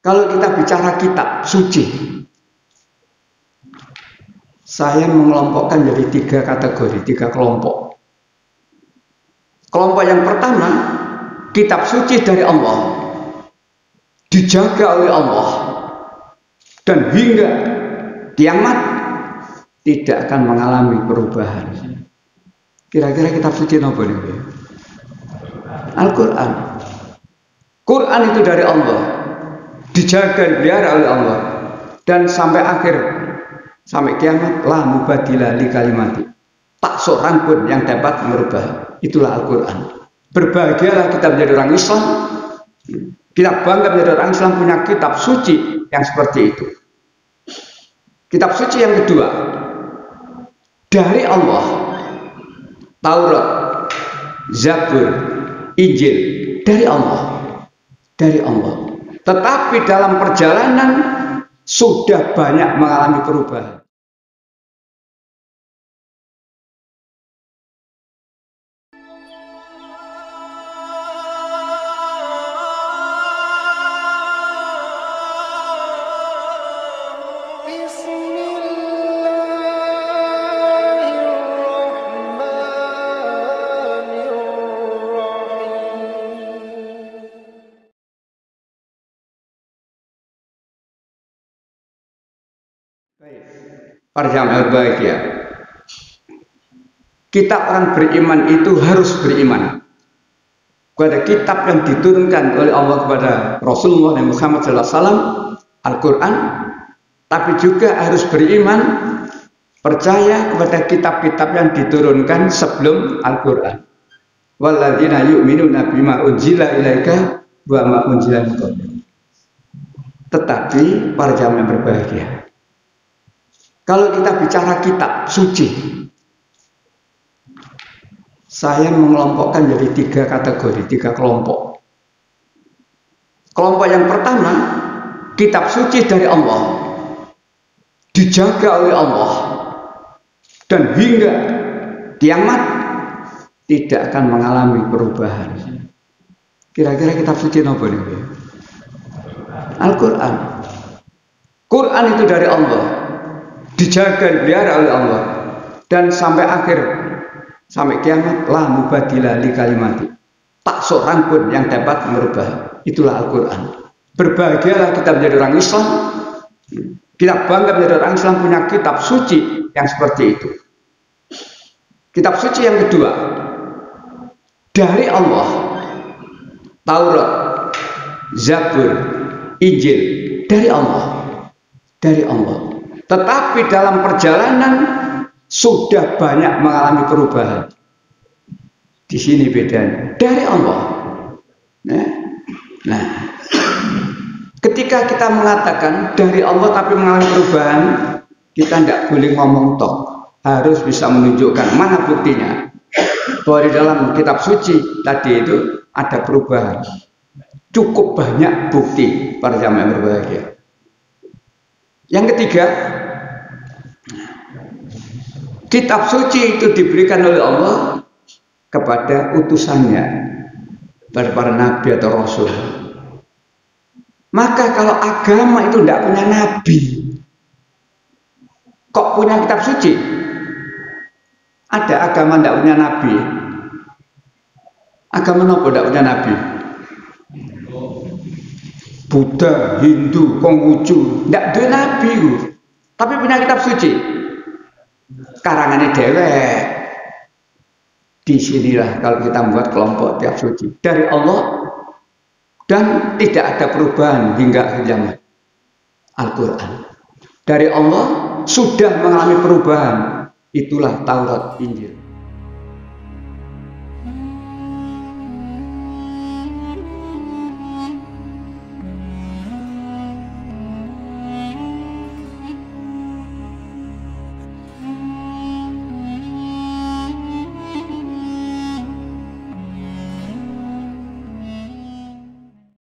Kalau kita bicara kitab suci, saya mengelompokkan jadi 3 kategori, 3 kelompok. Kelompok yang pertama, kitab suci dari Allah, dijaga oleh Allah, dan hingga kiamat tidak akan mengalami perubahan. Kira-kira kitab suci apa nih? Al-Quran. Quran itu dari Allah, dijaga, dipelihara oleh Allah, dan sampai akhir, sampai kiamat, la mubadila li kalimati, tak seorang pun yang dapat merubah. Itulah Al-Quran. Berbahagialah kita menjadi orang Islam. Kita bangga menjadi orang Islam punya kitab suci yang seperti itu. Kitab suci yang kedua dari Allah, Taurat, Zabur, Injil, dari Allah, dari Allah. Tetapi dalam perjalanan sudah banyak mengalami perubahan. Para jamaah berbahagia, kita orang beriman itu harus beriman kepada kitab yang diturunkan oleh Allah kepada Rasulullah Muhammad SAW, Al-Quran, tapi juga harus beriman, percaya kepada kitab-kitab yang diturunkan sebelum Al-Quran. Walladzina yu'minuna bima unzila ilaika wa ma unzila min qablik. Tetapi para jamaah berbahagia, kalau kita bicara kitab suci, saya mengelompokkan jadi 3 kategori, 3 kelompok. Kelompok yang pertama, kitab suci dari Allah, dijaga oleh Allah, dan hingga kiamat tidak akan mengalami perubahan. Kira-kira kitab suci apa nih? Al-Quran. Quran itu dari Allah, dijaga, dipelihara oleh Allah, dan sampai akhir, sampai kiamat, la mubadila li kalimati, tak seorang pun yang dapat merubah. Itulah Al-Quran. Berbahagialah kita menjadi orang Islam. Kita bangga menjadi orang Islam punya kitab suci yang seperti itu. Kitab suci yang kedua dari Allah, Taurat, Zabur, Injil, dari Allah, dari Allah. Tetapi dalam perjalanan sudah banyak mengalami perubahan. Di sini bedanya, dari Allah. Nah, ketika kita mengatakan dari Allah tapi mengalami perubahan, kita tidak boleh ngomong tok, harus bisa menunjukkan mana buktinya bahwa di dalam kitab suci tadi itu ada perubahan. Cukup banyak bukti para jamaah berbahagia. Yang ketiga, kitab suci itu diberikan oleh Allah kepada utusannya, pada para nabi atau rasul. Maka kalau agama itu tidak punya nabi, kok punya kitab suci? Ada agama tidak punya nabi? Agama apa tidak punya nabi? Buddha, Hindu, Konghucu, tidak ada nabi, tapi punya kitab suci. Karangannya dewek. Disinilah kalau kita membuat kelompok kitab suci dari Allah dan tidak ada perubahan hingga kiamat. Al-Quran dari Allah sudah mengalami perubahan. Itulah Taurat, Injil.